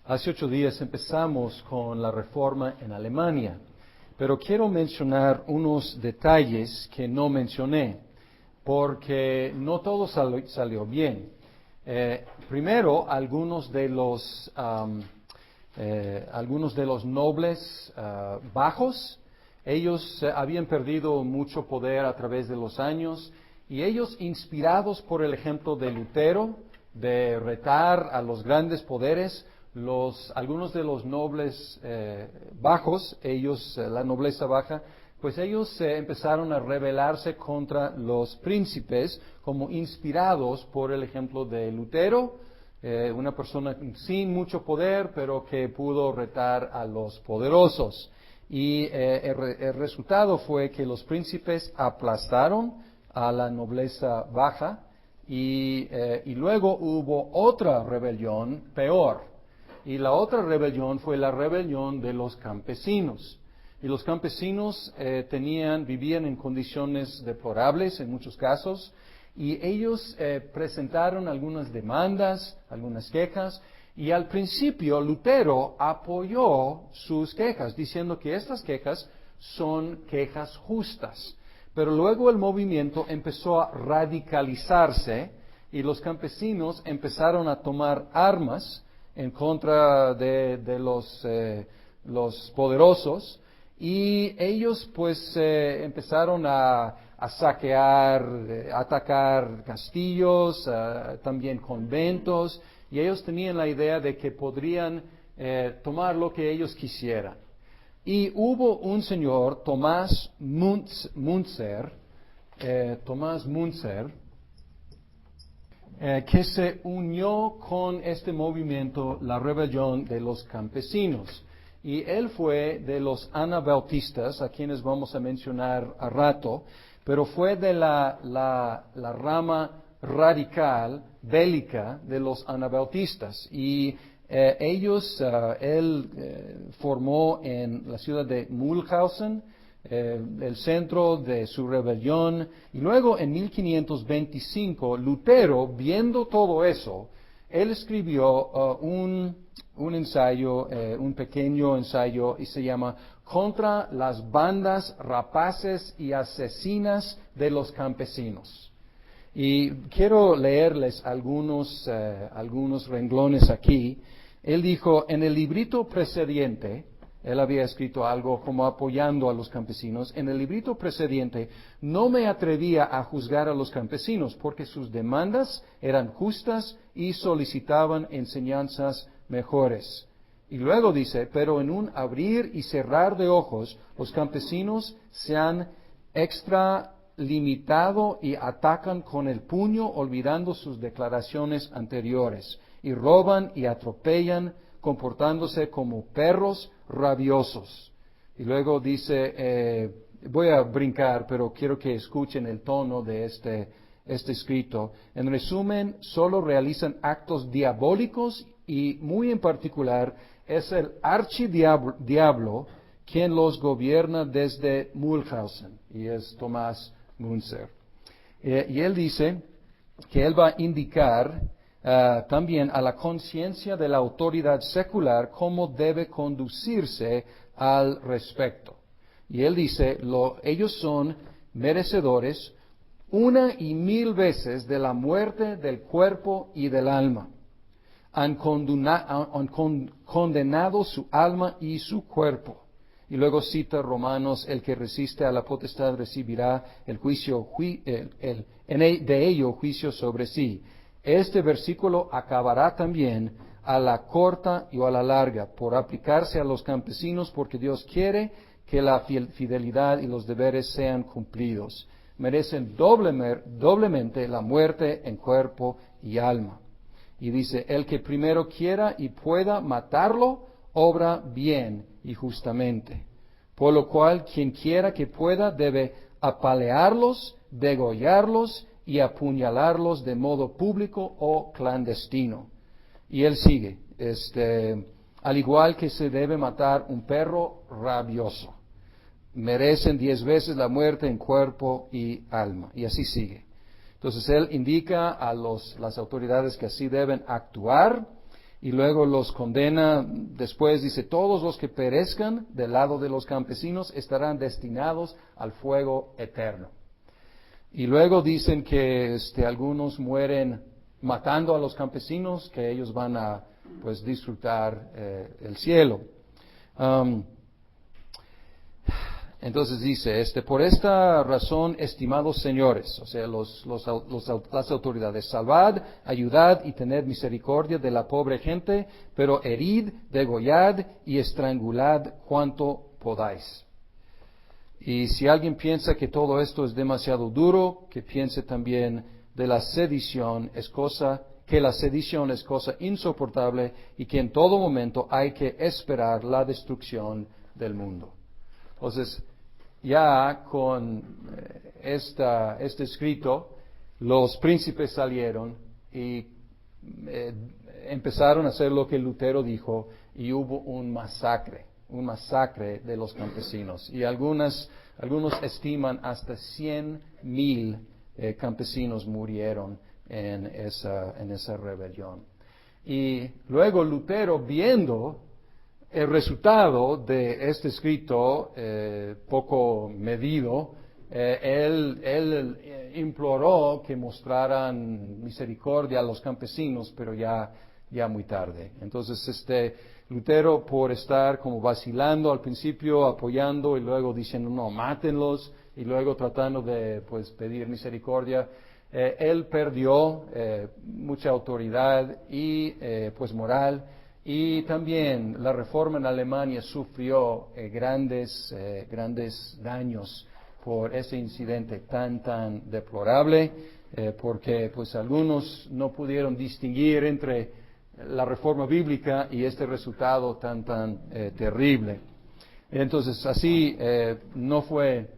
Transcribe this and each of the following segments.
Hace 8 días empezamos con la reforma en Alemania, pero quiero mencionar unos detalles que no mencioné, porque no todo salió bien. Primero, algunos de los nobles bajos, ellos habían perdido mucho poder a través de los años, y ellos, inspirados por el ejemplo de Lutero, de retar a los grandes poderes, algunos de los nobles bajos, la nobleza baja, pues ellos empezaron a rebelarse contra los príncipes, como inspirados por el ejemplo de Lutero, una persona sin mucho poder, pero que pudo retar a los poderosos. Y el resultado fue que los príncipes aplastaron a la nobleza baja, y luego hubo otra rebelión peor. Y la otra rebelión fue la rebelión de los campesinos. Y los campesinos vivían en condiciones deplorables en muchos casos, y ellos presentaron algunas demandas, algunas quejas, y al principio Lutero apoyó sus quejas, diciendo que estas quejas son quejas justas. Pero luego el movimiento empezó a radicalizarse, y los campesinos empezaron a tomar armas en contra de los poderosos, y ellos pues empezaron a saquear, atacar castillos, también conventos, y ellos tenían la idea de que podrían tomar lo que ellos quisieran. Y hubo un señor, Thomas Müntzer, que se unió con este movimiento, la rebelión de los campesinos. Y él fue de los anabautistas, a quienes vamos a mencionar a rato, pero fue de la rama radical, bélica, de los anabautistas. Y él formó en la ciudad de Mühlhausen el centro de su rebelión, y luego en 1525 Lutero, viendo todo eso, él escribió un ensayo, un pequeño ensayo, y se llama Contra las bandas rapaces y asesinas de los campesinos. Y quiero leerles algunos renglones aquí. Él dijo: en el librito precedente, él había escrito algo como apoyando a los campesinos. En el librito precedente no me atrevía a juzgar a los campesinos, porque sus demandas eran justas y solicitaban enseñanzas mejores. Y luego dice: pero en un abrir y cerrar de ojos, los campesinos se han extralimitado y atacan con el puño, olvidando sus declaraciones anteriores, y roban y atropellan, comportándose como perros rabiosos. Y luego dice, voy a brincar, pero quiero que escuchen el tono de este escrito. En resumen, solo realizan actos diabólicos, y muy en particular es el archidiablo quien los gobierna desde Mühlhausen, y es Thomas Müntzer. Y él dice que él va a indicar también a la conciencia de la autoridad secular cómo debe conducirse al respecto. Y él dice, ellos son merecedores 1,000 veces de la muerte del cuerpo y del alma. Han condenado su alma y su cuerpo. Y luego cita Romanos: el que resiste a la potestad recibirá el juicio, de ello juicio sobre sí. Este versículo acabará también a la corta y a la larga por aplicarse a los campesinos, porque Dios quiere que la fidelidad y los deberes sean cumplidos. Merecen doblemente la muerte en cuerpo y alma. Y dice: el que primero quiera y pueda matarlo, obra bien y justamente. Por lo cual, quien quiera que pueda debe apalearlos, degollarlos y apuñalarlos de modo público o clandestino. Y él sigue, al igual que se debe matar un perro rabioso. Merecen 10 veces la muerte en cuerpo y alma. Y así sigue. Entonces él indica a las autoridades que así deben actuar. y luego los condena. Después dice, todos los que perezcan del lado de los campesinos estarán destinados al fuego eterno. Y luego dicen que algunos mueren matando a los campesinos, que ellos van a pues disfrutar el cielo. Entonces dice, por esta razón, estimados señores, o sea, las autoridades, salvad, ayudad y tened misericordia de la pobre gente, pero herid, degollad y estrangulad cuanto podáis. Y si alguien piensa que todo esto es demasiado duro, que piense también de la sedición, que la sedición es cosa insoportable y que en todo momento hay que esperar la destrucción del mundo. Entonces, ya con este escrito, los príncipes salieron y empezaron a hacer lo que Lutero dijo, y hubo un masacre de los campesinos. Y algunos estiman hasta 100,000 campesinos murieron en esa rebelión. Y luego Lutero, viendo el resultado de este escrito poco medido, él imploró que mostraran misericordia a los campesinos, pero ya muy tarde. Entonces, Lutero, por estar como vacilando al principio, apoyando y luego diciendo no, mátenlos, y luego tratando de pues pedir misericordia, él perdió mucha autoridad y pues moral. Y también la Reforma en Alemania sufrió grandes daños por ese incidente tan deplorable, porque pues algunos no pudieron distinguir entre la Reforma bíblica y este resultado tan terrible. Entonces así no fue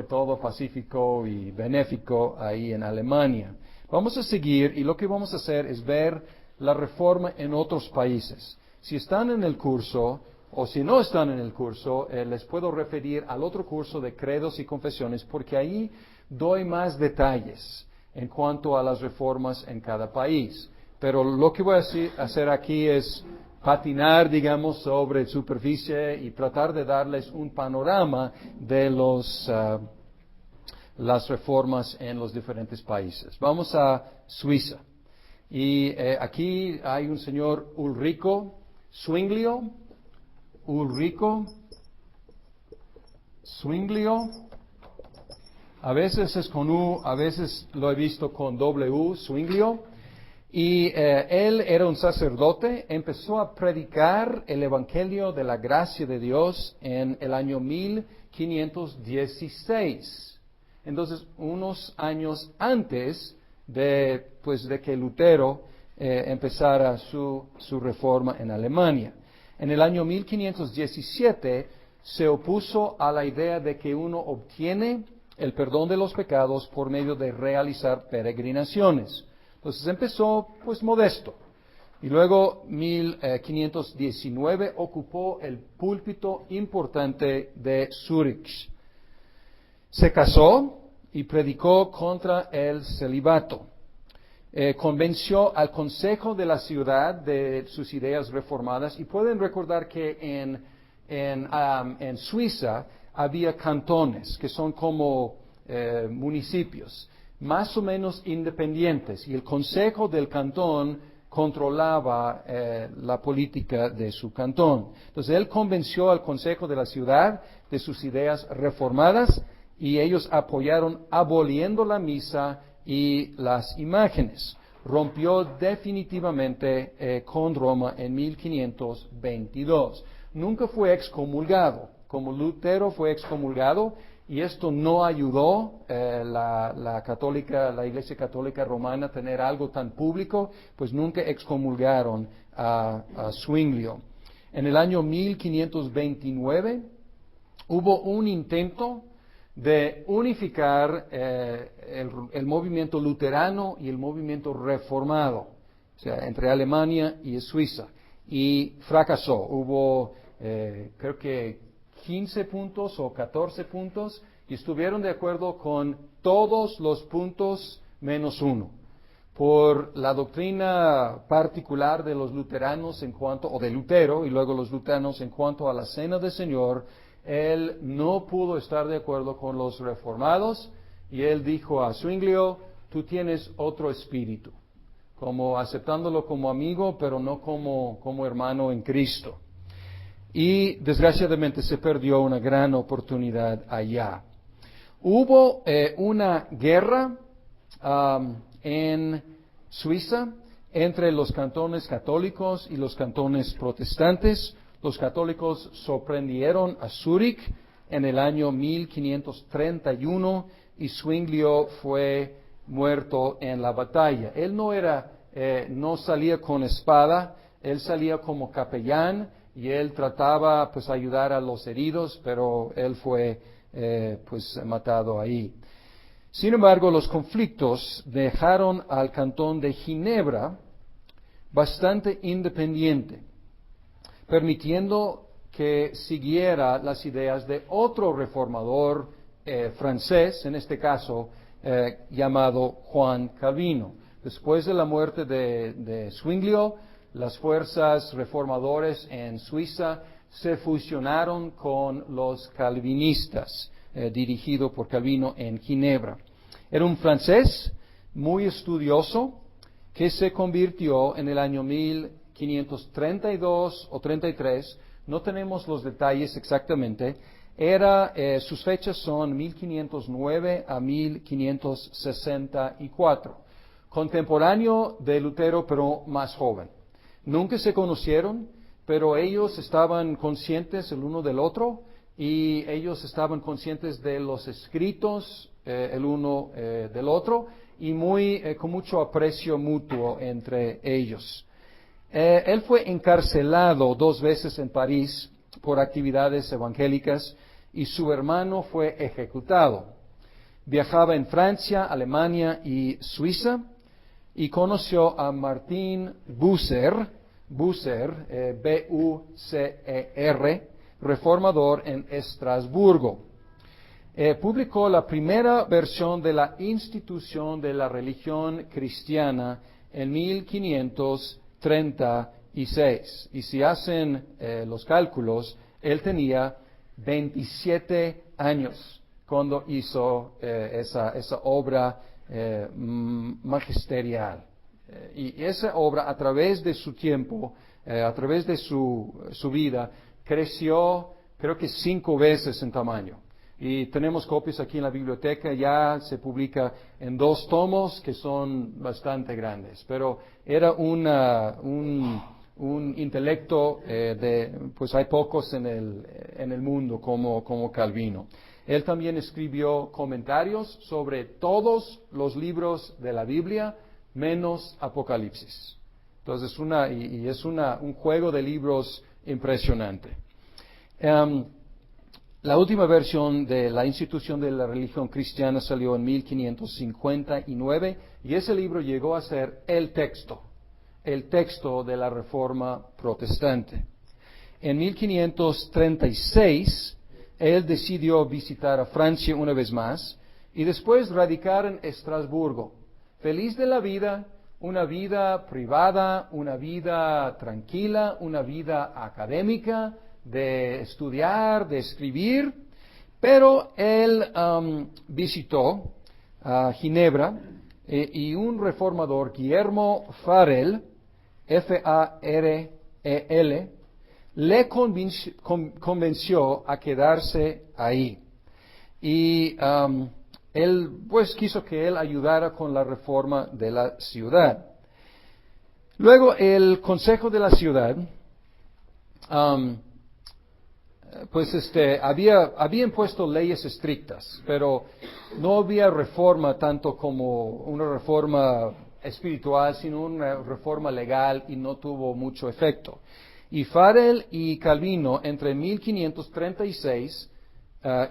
todo pacífico y benéfico ahí en Alemania. Vamos a seguir, y lo que vamos a hacer es ver la Reforma en otros países. Si están en el curso o si no están en el curso, les puedo referir al otro curso de credos y confesiones, porque ahí doy más detalles en cuanto a las reformas en cada país. Pero lo que voy a hacer aquí es patinar, digamos, sobre superficie y tratar de darles un panorama de las reformas en los diferentes países. Vamos a Suiza. Y aquí hay un señor Ulrico Zwinglio. A veces es con U, a veces lo he visto con W, Zwinglio. Y él era un sacerdote, empezó a predicar el Evangelio de la gracia de Dios en el año 1516. Entonces, unos años antes de que Lutero empezara su reforma en Alemania. En el año 1517 se opuso a la idea de que uno obtiene el perdón de los pecados por medio de realizar peregrinaciones. Entonces empezó pues modesto. Y luego 1519 ocupó el púlpito importante de Zúrich. Se casó y predicó contra el celibato. Convenció al consejo de la ciudad de sus ideas reformadas, y pueden recordar que en Suiza había cantones que son como municipios más o menos independientes, y el consejo del cantón controlaba la política de su cantón. Entonces él convenció al consejo de la ciudad de sus ideas reformadas, y ellos apoyaron aboliendo la misa y las imágenes. Rompió definitivamente con Roma en 1522. Nunca fue excomulgado, como Lutero fue excomulgado, y esto no ayudó la Iglesia Católica Romana a tener algo tan público, pues nunca excomulgaron a Zwinglio. En el año 1529 hubo un intento de unificar el movimiento luterano y el movimiento reformado, o sea, entre Alemania y Suiza, y fracasó. Hubo, creo que 15 puntos o 14 puntos, y estuvieron de acuerdo con todos los puntos menos uno. por la doctrina particular de los luteranos o de Lutero, y luego los luteranos en cuanto a la cena del Señor, él no pudo estar de acuerdo con los reformados, y él dijo a Zwinglio: tú tienes otro espíritu, como aceptándolo como amigo, pero no como hermano en Cristo. Y desgraciadamente se perdió una gran oportunidad allá. Hubo una guerra en Suiza entre los cantones católicos y los cantones protestantes. Los católicos sorprendieron a Zúrich en el año 1531 y Zwinglio fue muerto en la batalla. Él no salía con espada, él salía como capellán y él trataba pues ayudar a los heridos, pero él fue matado ahí. Sin embargo, los conflictos dejaron al cantón de Ginebra bastante independiente, permitiendo que siguiera las ideas de otro reformador francés, en este caso llamado Juan Calvino. Después de la muerte de Zwinglio, las fuerzas reformadores en Suiza se fusionaron con los calvinistas, dirigido por Calvino en Ginebra. Era un francés muy estudioso que se convirtió en el año 1532 o 33, no tenemos los detalles exactamente, sus fechas son 1509 a 1564, contemporáneo de Lutero pero más joven. Nunca se conocieron, pero ellos estaban conscientes el uno del otro y ellos estaban conscientes de los escritos el uno del otro y con mucho aprecio mutuo entre ellos. Él fue encarcelado 2 veces en París por actividades evangélicas y su hermano fue ejecutado. Viajaba en Francia, Alemania y Suiza y conoció a Martin Bucer, B-U-C-E-R, reformador en Estrasburgo. Publicó la primera versión de la institución de la religión cristiana en 1536. Y si hacen los cálculos, él tenía 27 años cuando hizo esa obra magisterial. Y esa obra, a través de su tiempo, a través de su vida, creció creo que 5 veces en tamaño. Y tenemos copias aquí en la biblioteca, ya se publica en 2 tomos que son bastante grandes. Pero era un intelecto pues hay pocos en el mundo como Calvino. Él también escribió comentarios sobre todos los libros de la Biblia, menos Apocalipsis. Entonces, es un juego de libros impresionante. La última versión de la institución de la religión cristiana salió en 1559 y ese libro llegó a ser el texto de la Reforma protestante. En 1536, él decidió visitar a Francia una vez más y después radicar en Estrasburgo. Feliz de la vida, una vida privada, una vida tranquila, una vida académica, de estudiar, de escribir, pero él visitó Ginebra y un reformador, Guillermo Farel, F-A-R-E-L, le convenció a quedarse ahí. Y él pues quiso que él ayudara con la reforma de la ciudad. Luego el Consejo de la Ciudad había impuesto leyes estrictas, pero no había reforma tanto como una reforma espiritual, sino una reforma legal, y no tuvo mucho efecto. Y Farel y Calvino, entre 1536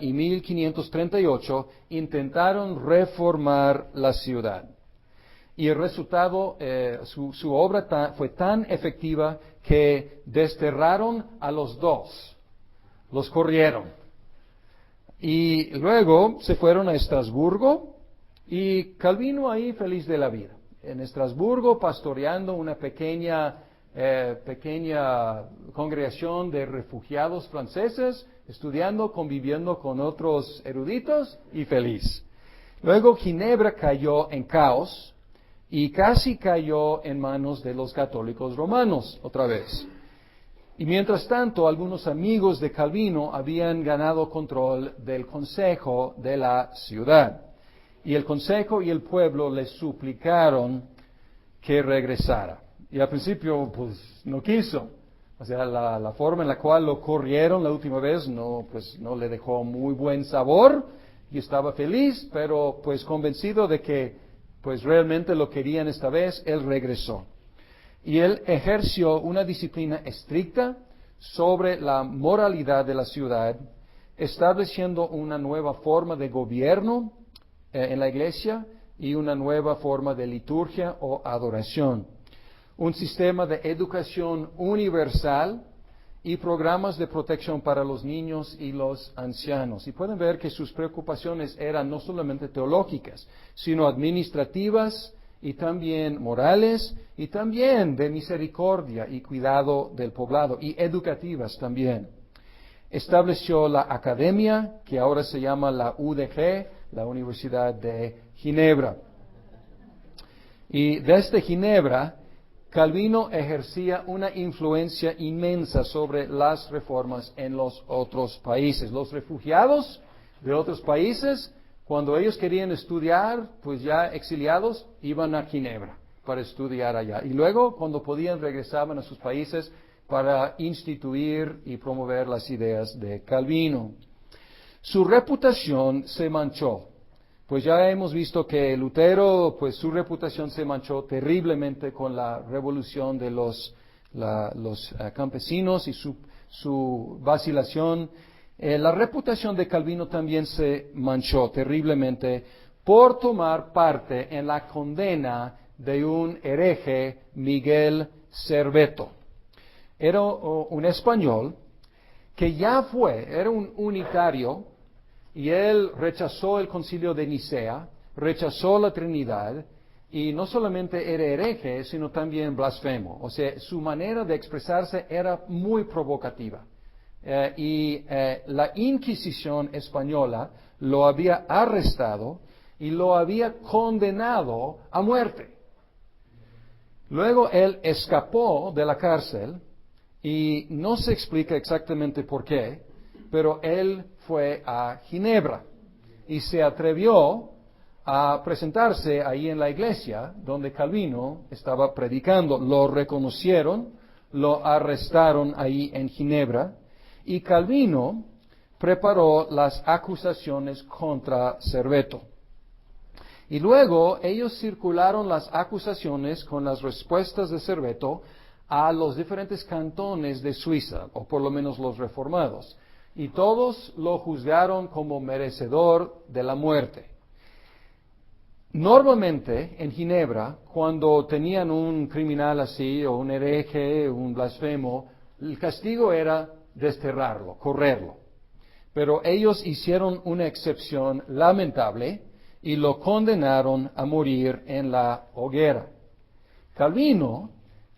y 1538, intentaron reformar la ciudad. Y el resultado, su obra fue tan efectiva que desterraron a los 2. Los corrieron. Y luego se fueron a Estrasburgo y Calvino ahí feliz de la vida. en Estrasburgo pastoreando una pequeña congregación de refugiados franceses, estudiando, conviviendo con otros eruditos y feliz. Luego Ginebra cayó en caos y casi cayó en manos de los católicos romanos otra vez. Y mientras tanto, algunos amigos de Calvino habían ganado control del consejo de la ciudad. Y el consejo y el pueblo le suplicaron que regresara. Y al principio, pues, no quiso. O sea, la forma en la cual lo corrieron la última vez no le dejó muy buen sabor. Y estaba feliz, pero pues convencido de que pues realmente lo querían esta vez, él regresó. Y él ejerció una disciplina estricta sobre la moralidad de la ciudad, estableciendo una nueva forma de gobierno en la iglesia y una nueva forma de liturgia o adoración. Un sistema de educación universal y programas de protección para los niños y los ancianos. Y pueden ver que sus preocupaciones eran no solamente teológicas, sino administrativas y también morales y también de misericordia y cuidado del poblado y educativas también. Estableció la academia, que ahora se llama la UDG, la Universidad de Ginebra. Y desde Ginebra, Calvino ejercía una influencia inmensa sobre las reformas en los otros países. Los refugiados de otros países, cuando ellos querían estudiar, pues ya exiliados, iban a Ginebra para estudiar allá. Y luego, cuando podían, regresaban a sus países para instituir y promover las ideas de Calvino. Su reputación se manchó. Pues ya hemos visto que Lutero, pues su reputación se manchó terriblemente con la revolución de los campesinos y su vacilación. La reputación de Calvino también se manchó terriblemente por tomar parte en la condena de un hereje, Miguel Serveto. Era un español que era un unitario, y él rechazó el concilio de Nicea, rechazó la Trinidad, y no solamente era hereje, sino también blasfemo. O sea, su manera de expresarse era muy provocativa. La Inquisición española lo había arrestado y lo había condenado a muerte. Luego él escapó de la cárcel y no se explica exactamente por qué, pero él fue a Ginebra y se atrevió a presentarse ahí en la iglesia donde Calvino estaba predicando. Lo reconocieron, lo arrestaron ahí en Ginebra y Calvino preparó las acusaciones contra Serveto. Y luego ellos circularon las acusaciones con las respuestas de Serveto a los diferentes cantones de Suiza, o por lo menos los reformados. Y todos lo juzgaron como merecedor de la muerte. Normalmente en Ginebra, cuando tenían un criminal así, o un hereje, un blasfemo, el castigo era desterrarlo, correrlo. Pero ellos hicieron una excepción lamentable y lo condenaron a morir en la hoguera. Calvino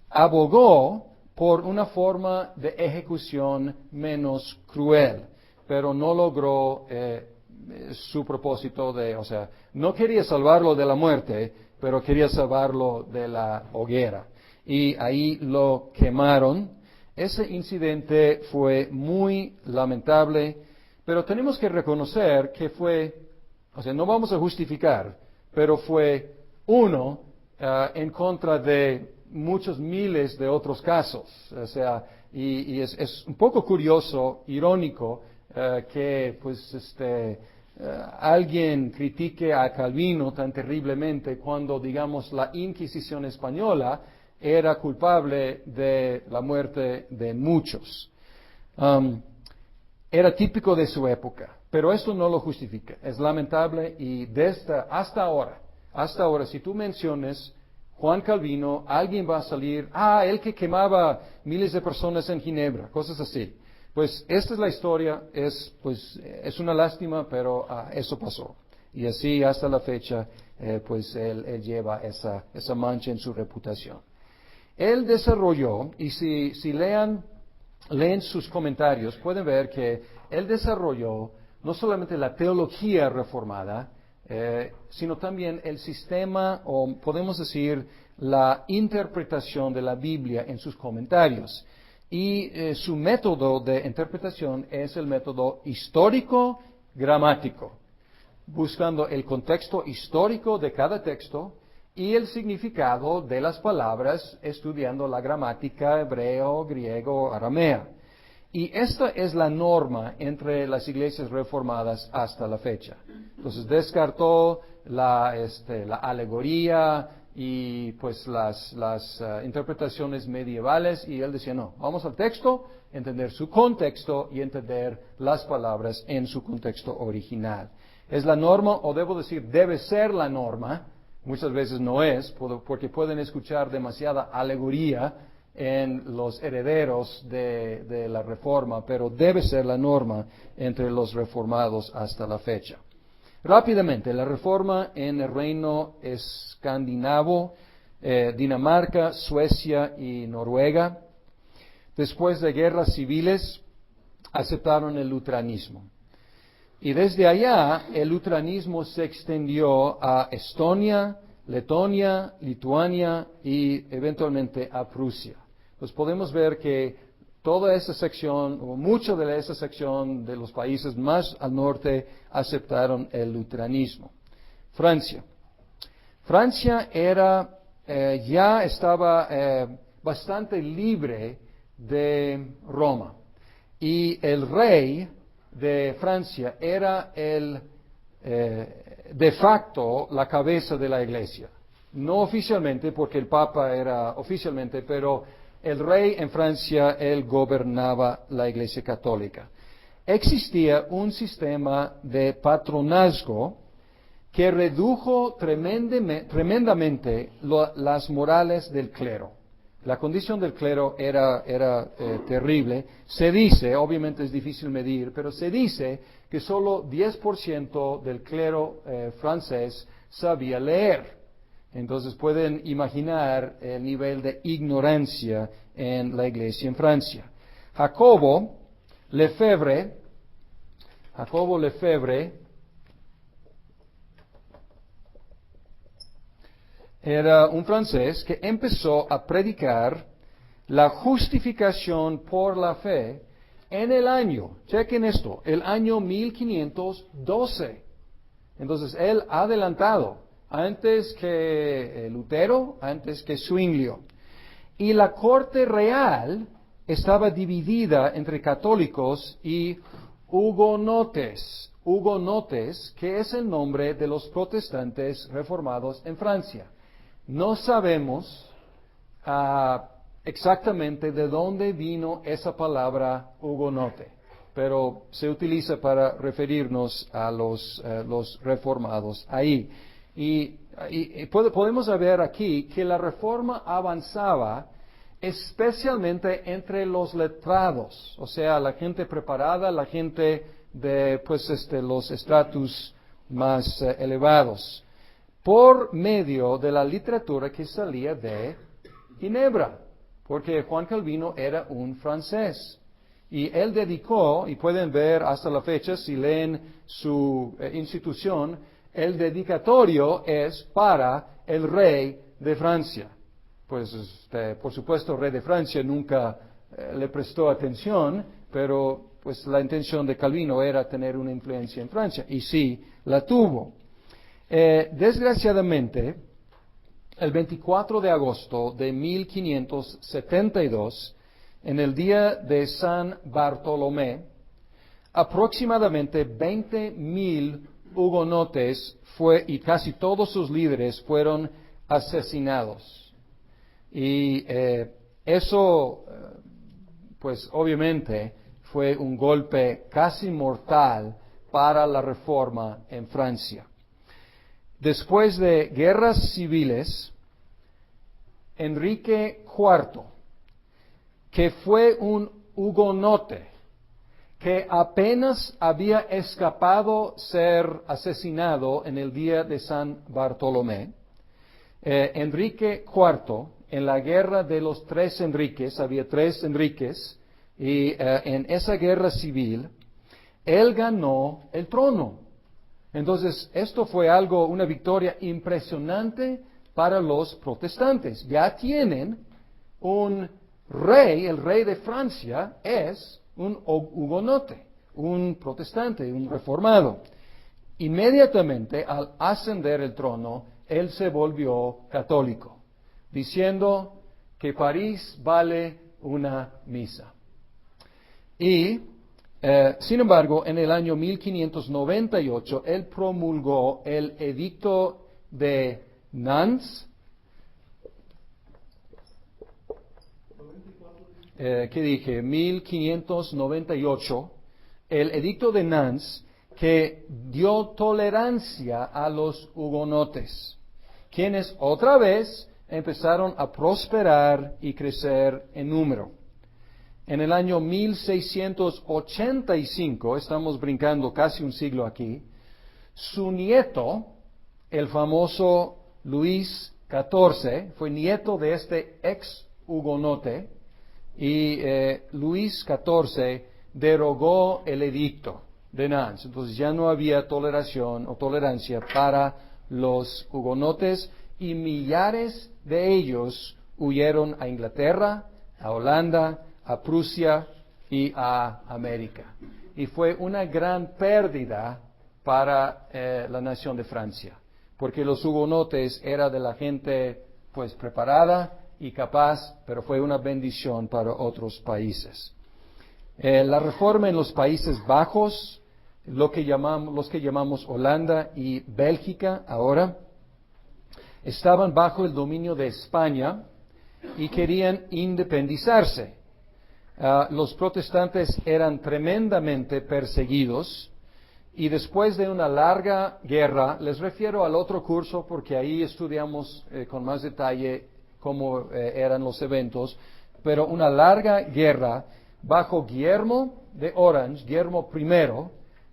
abogó por una forma de ejecución menos cruel, pero no logró su propósito no quería salvarlo de la muerte, pero quería salvarlo de la hoguera. Y ahí lo quemaron. Ese incidente fue muy lamentable, pero tenemos que reconocer que no vamos a justificar, pero fue uno en contra de muchos miles de otros casos. Y es un poco curioso, irónico, que alguien critique a Calvino tan terriblemente cuando, digamos, la Inquisición española era culpable de la muerte de muchos. Era típico de su época, pero esto no lo justifica. Es lamentable y hasta ahora, si tú mencionas Juan Calvino, alguien va a salir, el que quemaba miles de personas en Ginebra, cosas así. Pues esta es la historia, es una lástima, pero eso pasó. Y así hasta la fecha, pues él lleva esa mancha en su reputación. Él desarrolló, y si leen sus comentarios, pueden ver que él desarrolló no solamente la teología reformada, sino también el sistema, o podemos decir, la interpretación de la Biblia en sus comentarios. Y su método de interpretación es el método histórico-gramático, buscando el contexto histórico de cada texto y el significado de las palabras, estudiando la gramática hebreo, griego, aramea. Y esta es la norma entre las iglesias reformadas hasta la fecha. Entonces descartó la alegoría y pues las interpretaciones medievales, y él decía, no, vamos al texto, entender su contexto y entender las palabras en su contexto original. Es la norma, o debo decir, debe ser la norma. Muchas veces no es, porque pueden escuchar demasiada alegoría en los herederos de la Reforma, pero debe ser la norma entre los reformados hasta la fecha. Rápidamente, la Reforma en el reino escandinavo, Dinamarca, Suecia y Noruega, después de guerras civiles, aceptaron el luteranismo. Y desde allá, el luteranismo se extendió a Estonia, Letonia, Lituania y eventualmente a Prusia. Pues podemos ver que toda esa sección, o mucho de esa sección de los países más al norte, aceptaron el luteranismo. Francia. Francia ya estaba bastante libre de Roma. Y el rey de Francia era de facto la cabeza de la iglesia. No oficialmente, porque el Papa era oficialmente, pero el rey en Francia, él gobernaba la iglesia católica. Existía un sistema de patronazgo que redujo tremendamente las morales del clero. La condición del clero era terrible. Se dice, obviamente es difícil medir, pero se dice que solo 10% del clero francés sabía leer. Entonces pueden imaginar el nivel de ignorancia en la iglesia en Francia. Jacobo Lefebvre era un francés que empezó a predicar la justificación por la fe en el año, chequen esto, el año 1512. Entonces, él adelantado, antes que Lutero, antes que Zwinglio. Y la corte real estaba dividida entre católicos y hugonotes. Hugonotes, que es el nombre de los protestantes reformados en Francia. No sabemos exactamente de dónde vino esa palabra hugonote, pero se utiliza para referirnos a los reformados ahí. Y podemos ver aquí que la reforma avanzaba especialmente entre los letrados, o sea, la gente preparada, la gente de los estratos más elevados, por medio de la literatura que salía de Ginebra, porque Juan Calvino era un francés. Y él dedicó, y pueden ver hasta la fecha, si leen su institución, el dedicatorio es para el rey de Francia. Pues, por supuesto, el rey de Francia nunca le prestó atención, pero pues la intención de Calvino era tener una influencia en Francia, y sí la tuvo. Desgraciadamente, el 24 de agosto de 1572, en el día de San Bartolomé, aproximadamente 20,000 hugonotes y casi todos sus líderes fueron asesinados. Y eso, pues obviamente, fue un golpe casi mortal para la reforma en Francia. Después de guerras civiles, Enrique IV, que fue un hugonote, que apenas había escapado ser asesinado en el día de San Bartolomé, Enrique IV, en la guerra de los tres Enriques, había tres Enriques, y en esa guerra civil, él ganó el trono. Entonces, esto fue una victoria impresionante para los protestantes. Ya tienen un rey, el rey de Francia es un hugonote, un protestante, un reformado. Inmediatamente, al ascender el trono, él se volvió católico, diciendo que París vale una misa. Y, sin embargo, en el año 1598, él promulgó el edicto de Nantes. ¿Qué dije? 1598, el edicto de Nantes, que dio tolerancia a los hugonotes, quienes otra vez empezaron a prosperar y crecer en número. En el año 1685, estamos brincando casi un siglo aquí, su nieto, el famoso Luis XIV, fue nieto de este ex hugonote, y Luis XIV derogó el edicto de Nantes. Entonces ya no había toleración o tolerancia para los hugonotes, y millares de ellos huyeron a Inglaterra, a Holanda, a Prusia y a América. Y fue una gran pérdida para la nación de Francia, porque los hugonotes eran de la gente pues preparada y capaz, pero fue una bendición para otros países. La reforma en los Países Bajos, los que llamamos Holanda y Bélgica ahora, estaban bajo el dominio de España y querían independizarse. Los protestantes eran tremendamente perseguidos, y después de una larga guerra, les refiero al otro curso porque ahí estudiamos con más detalle cómo eran los eventos, pero una larga guerra bajo Guillermo de Orange, Guillermo I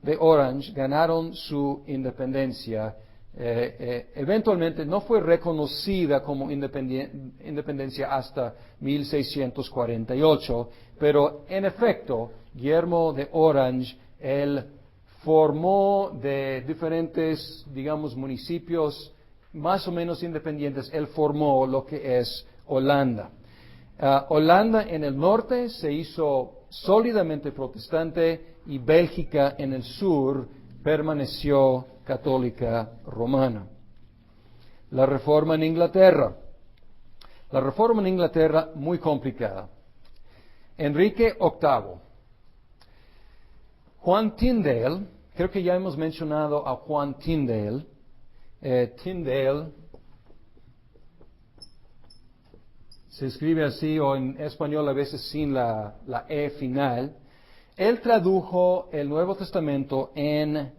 de Orange, ganaron su independencia. Eventualmente no fue reconocida como independencia hasta 1648, pero en efecto, Guillermo de Orange, él formó de diferentes, digamos, municipios más o menos independientes, él formó lo que es Holanda. Holanda en el norte se hizo sólidamente protestante, y Bélgica en el sur permaneció católica romana. La reforma en Inglaterra. La reforma en Inglaterra muy complicada. Enrique VIII. Juan Tyndale, creo que ya hemos mencionado a Juan Tyndale. Tyndale se escribe así, o en español a veces sin la E final. Él tradujo el Nuevo Testamento en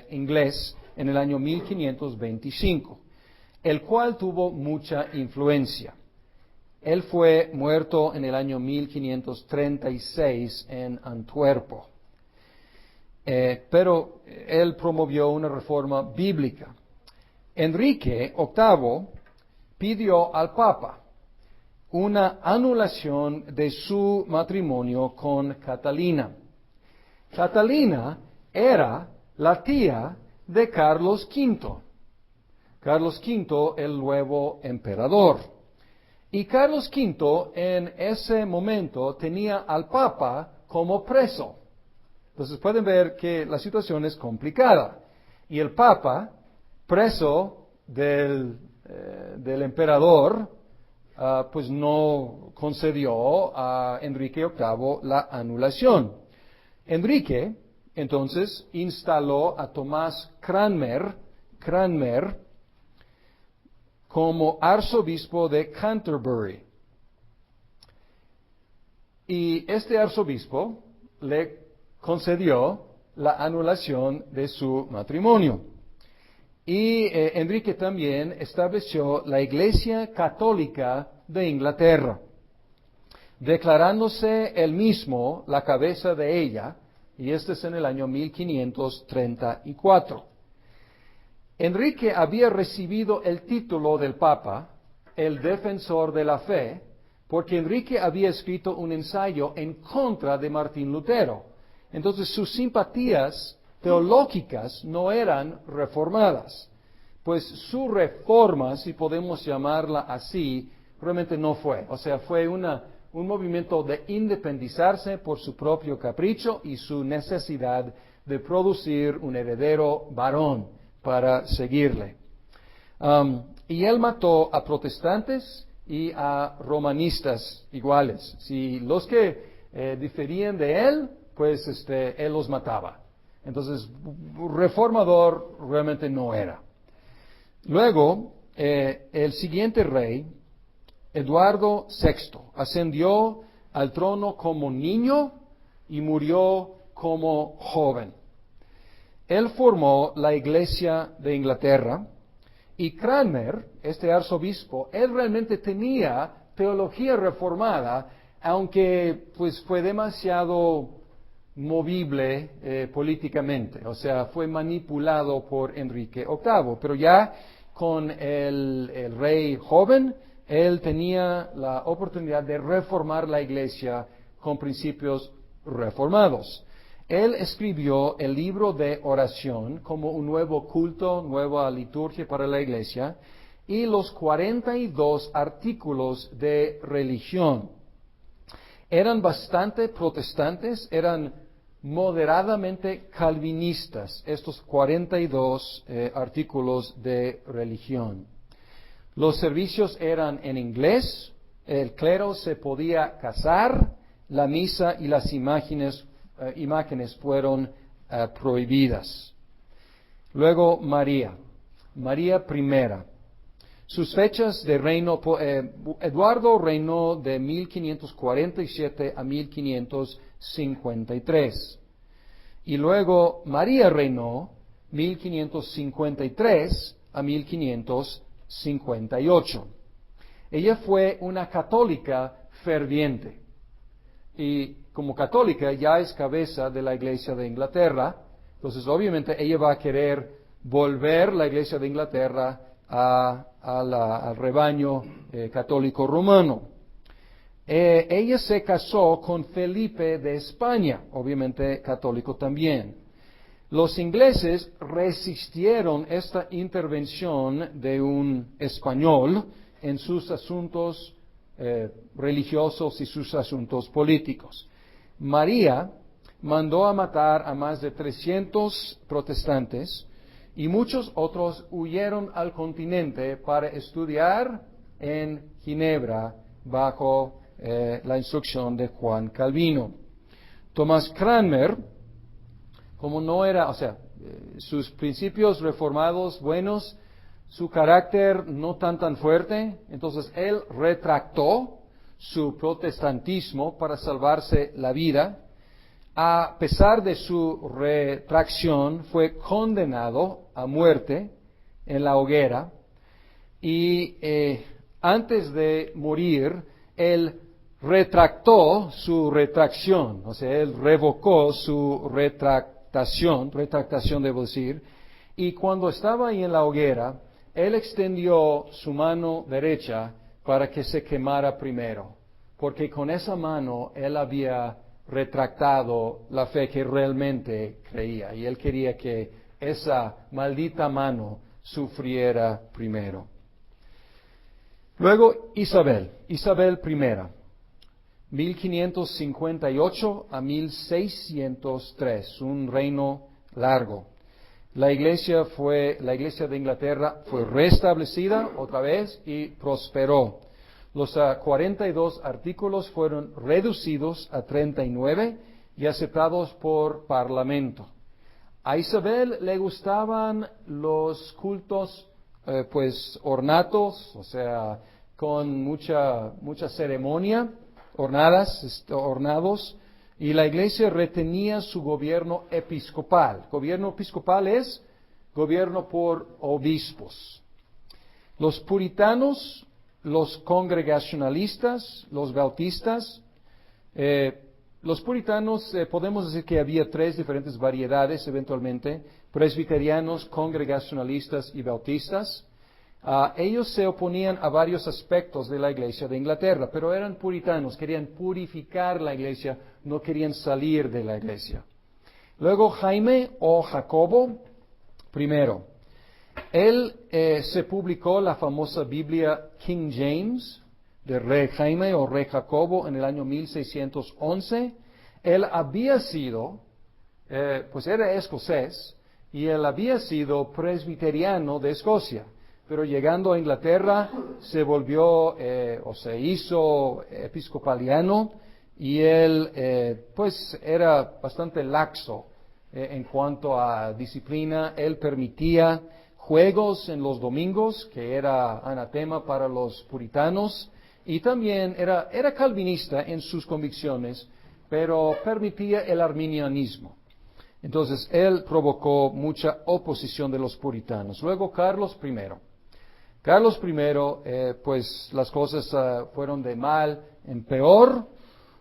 inglés en el año 1525, el cual tuvo mucha influencia. Él fue muerto en el año 1536 en Antwerpo. Pero él promovió una reforma bíblica. Enrique VIII pidió al Papa una anulación de su matrimonio con Catalina. Catalina era la tía de Carlos V. Carlos V, el nuevo emperador. Y Carlos V en ese momento tenía al Papa como preso. Entonces pueden ver que la situación es complicada. Y el Papa, preso del emperador, pues no concedió a Enrique VIII la anulación. Enrique, entonces, instaló a Tomás Cranmer como arzobispo de Canterbury. Y este arzobispo le concedió la anulación de su matrimonio. Y Enrique también estableció la Iglesia Católica de Inglaterra, declarándose él mismo la cabeza de ella, y este es en el año 1534. Enrique había recibido el título del Papa, el defensor de la fe, porque Enrique había escrito un ensayo en contra de Martín Lutero. Entonces sus simpatías teológicas no eran reformadas, pues su reforma, si podemos llamarla así, realmente no fue. O sea, fue un movimiento de independizarse por su propio capricho y su necesidad de producir un heredero varón para seguirle. Y él mató a protestantes y a romanistas iguales. Si los que diferían de él, pues él los mataba. Entonces, reformador realmente no era. Luego, el siguiente rey, Eduardo VI, ascendió al trono como niño y murió como joven. Él formó la Iglesia de Inglaterra y Cranmer, este arzobispo, él realmente tenía teología reformada, aunque pues fue demasiado movible políticamente, o sea, fue manipulado por Enrique VIII, pero ya con el rey joven, él tenía la oportunidad de reformar la iglesia con principios reformados. Él escribió el libro de oración como un nuevo culto, nueva liturgia para la iglesia, y los 42 artículos de religión. Eran bastante protestantes, eran moderadamente calvinistas, estos 42 artículos de religión. Los servicios eran en inglés, el clero se podía casar, la misa y las imágenes fueron prohibidas. Luego María I. Sus fechas de reino, Eduardo reinó de 1547 a 1553. Y luego María reinó 1553 a 1558. Ella fue una católica ferviente. Y como católica ya es cabeza de la Iglesia de Inglaterra. Entonces obviamente ella va a querer volver la Iglesia de Inglaterra al rebaño católico romano. Ella se casó con Felipe de España, obviamente católico también. Los ingleses resistieron esta intervención de un español en sus asuntos religiosos y sus asuntos políticos. María mandó a matar a más de 300 protestantes y muchos otros huyeron al continente para estudiar en Ginebra bajo la instrucción de Juan Calvino. Tomás Cranmer, como no era, sus principios reformados buenos, su carácter no tan fuerte, entonces él retractó su protestantismo para salvarse la vida. A pesar de su retracción, fue condenado a muerte en la hoguera y antes de morir, él retractó su retracción, o sea, él revocó su retractación debo decir, y cuando estaba ahí en la hoguera, él extendió su mano derecha para que se quemara primero, porque con esa mano él había retractado la fe que realmente creía, y él quería que esa maldita mano sufriera primero. Luego Isabel I, 1558 a 1603, un reino largo. La iglesia de Inglaterra fue restablecida otra vez y prosperó. Los 42 artículos fueron reducidos a 39 y aceptados por parlamento. A Isabel le gustaban los cultos ornatos, o sea, con mucha ceremonia, ornados, y la iglesia retenía su gobierno episcopal. Gobierno episcopal es gobierno por obispos. Los puritanos, los congregacionalistas, los bautistas, los puritanos, podemos decir que había tres diferentes variedades eventualmente: presbiterianos, congregacionalistas y bautistas. Ellos se oponían a varios aspectos de la iglesia de Inglaterra, pero eran puritanos, querían purificar la iglesia, no querían salir de la iglesia. Luego Jaime o Jacobo I. Él se publicó la famosa Biblia King James de Rey Jaime o Rey Jacobo en el año 1611. Él había sido, pues era escocés, y él había sido presbiteriano de Escocia, pero llegando a Inglaterra se volvió o se hizo episcopaliano, y él pues era bastante laxo en cuanto a disciplina. Él permitía juegos en los domingos, que era anatema para los puritanos, y también era calvinista en sus convicciones, pero permitía el arminianismo. Entonces, él provocó mucha oposición de los puritanos. Luego, Carlos I. Carlos I, pues las cosas fueron de mal en peor.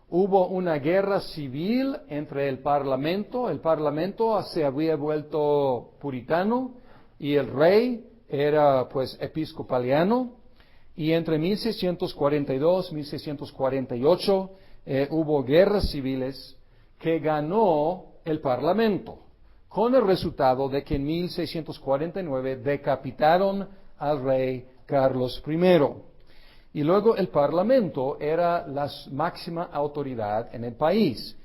Hubo una guerra civil entre el Parlamento. El Parlamento se había vuelto puritano y el rey era pues episcopaliano. Y entre 1642 y 1648 hubo guerras civiles que ganó el Parlamento, con el resultado de que en 1649 decapitaron al rey Carlos I. Y luego el Parlamento era la máxima autoridad en el país.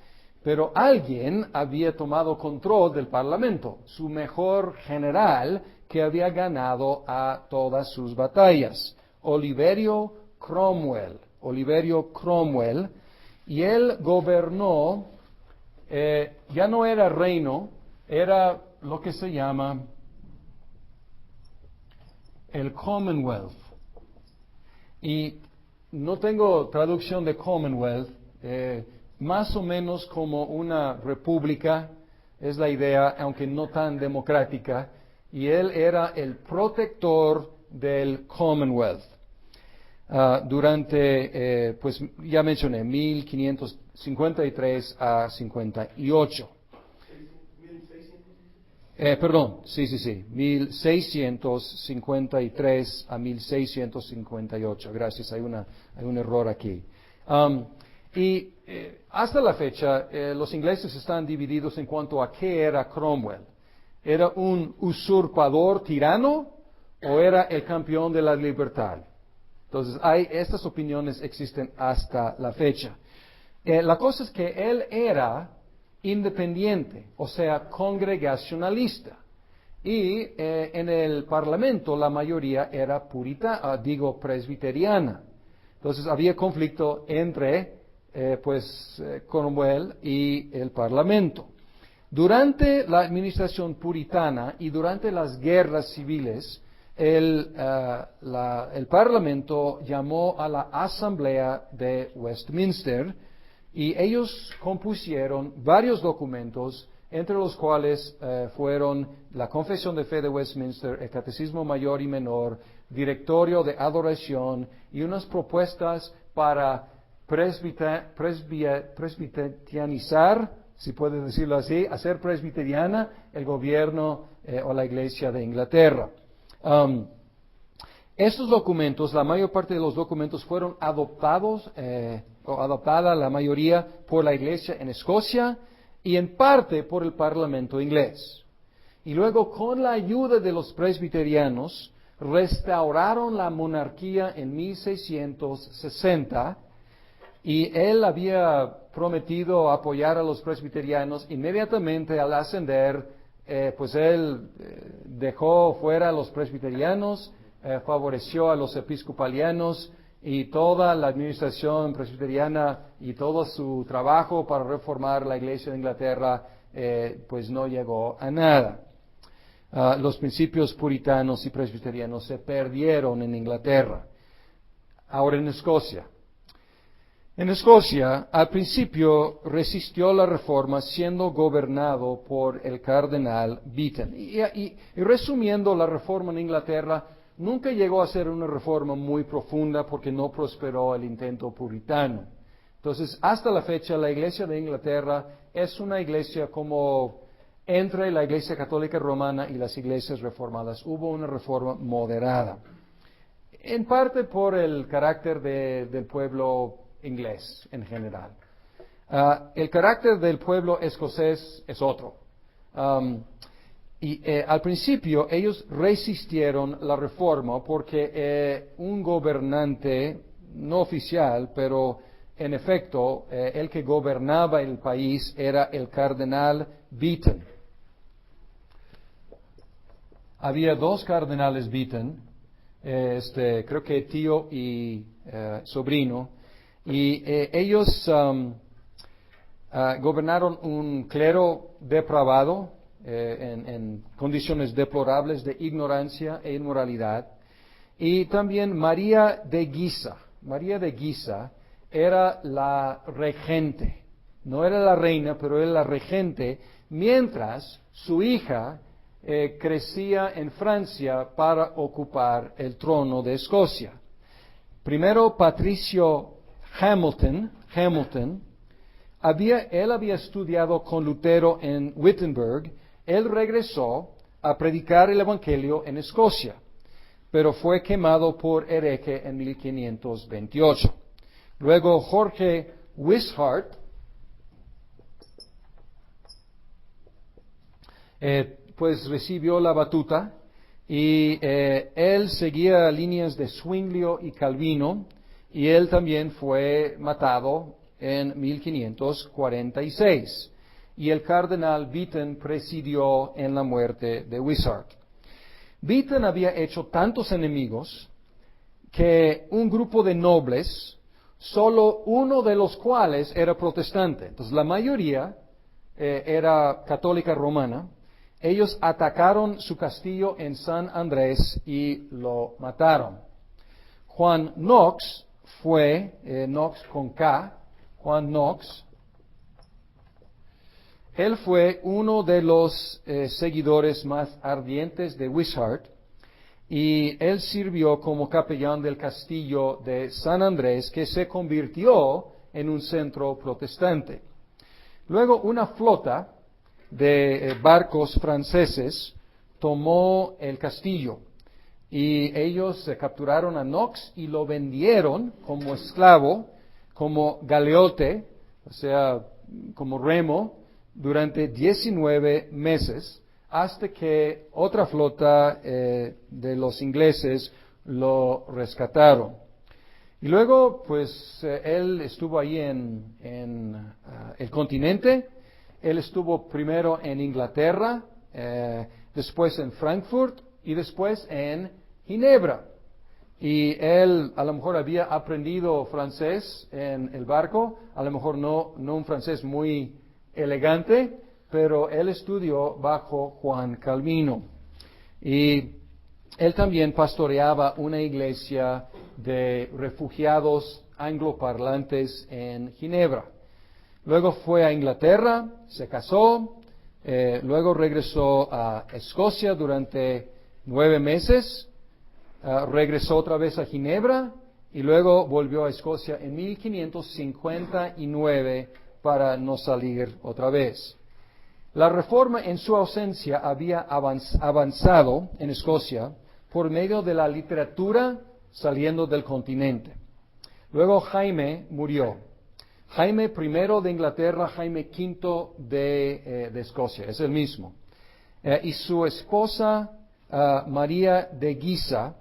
Pero alguien había tomado control del Parlamento, su mejor general que había ganado a todas sus batallas, Oliverio Cromwell. Oliverio Cromwell, y él gobernó, ya no era reino, era lo que se llama el Commonwealth. Y no tengo traducción de Commonwealth, más o menos como una república, es la idea, aunque no tan democrática, y él era el protector del Commonwealth. Durante, pues ya mencioné, 1553 a 58. Perdón, sí, 1653 a 1658. Gracias, hay un error aquí. Hasta la fecha, los ingleses están divididos en cuanto a qué era Cromwell. ¿Era un usurpador tirano o era el campeón de la libertad? Entonces, estas opiniones existen hasta la fecha. La cosa es que él era independiente, o sea, congregacionalista. Y en el Parlamento la mayoría era presbiteriana. Entonces había conflicto entre Cromwell y el Parlamento. Durante la administración puritana y durante las guerras civiles, el Parlamento llamó a la Asamblea de Westminster y ellos compusieron varios documentos, entre los cuales fueron la Confesión de Fe de Westminster, el Catecismo Mayor y Menor, Directorio de Adoración y unas propuestas para presbiterianizar, si puede decirlo así, hacer presbiteriana el gobierno o la Iglesia de Inglaterra. Estos documentos, la mayor parte de los documentos fueron adoptados, o adoptada la mayoría por la Iglesia en Escocia y en parte por el Parlamento inglés. Y luego, con la ayuda de los presbiterianos, restauraron la monarquía en 1660, y él había prometido apoyar a los presbiterianos. Inmediatamente al ascender, pues él dejó fuera a los presbiterianos, favoreció a los episcopalianos, y toda la administración presbiteriana y todo su trabajo para reformar la Iglesia de Inglaterra pues no llegó a nada. Los principios puritanos y presbiterianos se perdieron en Inglaterra. Ahora en Escocia. En Escocia, al principio resistió la reforma siendo gobernado por el cardenal Beaton. Y resumiendo, la reforma en Inglaterra nunca llegó a ser una reforma muy profunda porque no prosperó el intento puritano. Entonces, hasta la fecha, la Iglesia de Inglaterra es una iglesia como entre la Iglesia Católica Romana y las iglesias reformadas. Hubo una reforma moderada, en parte por el carácter del pueblo inglés en general. El carácter del pueblo escocés es otro. Al principio ellos resistieron la reforma porque un gobernante, no oficial, pero en efecto, el que gobernaba el país era el cardenal Beaton. Había dos cardenales Beaton, creo que tío y sobrino, y ellos gobernaron un clero depravado, en condiciones deplorables de ignorancia e inmoralidad, y también María de Guisa. María de Guisa era la regente, no era la reina, pero era la regente, mientras su hija crecía en Francia para ocupar el trono de Escocia. Primero, Patricio Hamilton, él había estudiado con Lutero en Wittenberg. Él regresó a predicar el Evangelio en Escocia, pero fue quemado por hereje en 1528. Luego Jorge Wishart, pues recibió la batuta y él seguía líneas de Zwinglio y Calvino, y él también fue matado en 1546. Y el cardenal Beaton presidió en la muerte de Wishart. Beaton había hecho tantos enemigos que un grupo de nobles, solo uno de los cuales era protestante, entonces la mayoría era católica romana, ellos atacaron su castillo en San Andrés y lo mataron. Juan Knox fue, Knox con K, Juan Knox, él fue uno de los seguidores más ardientes de Wishart, y él sirvió como capellán del castillo de San Andrés, que se convirtió en un centro protestante. Luego una flota de barcos franceses tomó el castillo, y ellos capturaron a Knox y lo vendieron como esclavo, como galeote, o sea, como remo, durante 19 meses, hasta que otra flota de los ingleses lo rescataron. Y luego, pues, él estuvo ahí en el continente. Él estuvo primero en Inglaterra, después en Frankfurt y después en Ginebra. Y él a lo mejor había aprendido francés en el barco, a lo mejor no un francés muy elegante, pero él estudió bajo Juan Calvino. Y él también pastoreaba una iglesia de refugiados angloparlantes en Ginebra. Luego fue a Inglaterra, se casó, luego regresó a Escocia durante 9 meses, regresó otra vez a Ginebra y luego volvió a Escocia en 1559 para no salir otra vez. La reforma en su ausencia había avanzado en Escocia por medio de la literatura saliendo del continente. Luego Jaime murió. Jaime I de Inglaterra, Jaime V de Escocia, es el mismo. Y su esposa María de Guisa,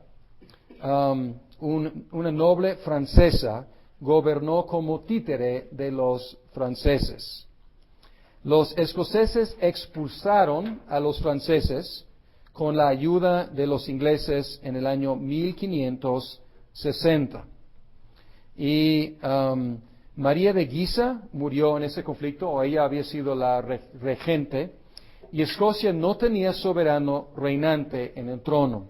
una noble francesa, gobernó como títere de los franceses. Los escoceses expulsaron a los franceses con la ayuda de los ingleses en el año 1560. Y María de Guisa murió en ese conflicto, o ella había sido la regente, y Escocia no tenía soberano reinante en el trono.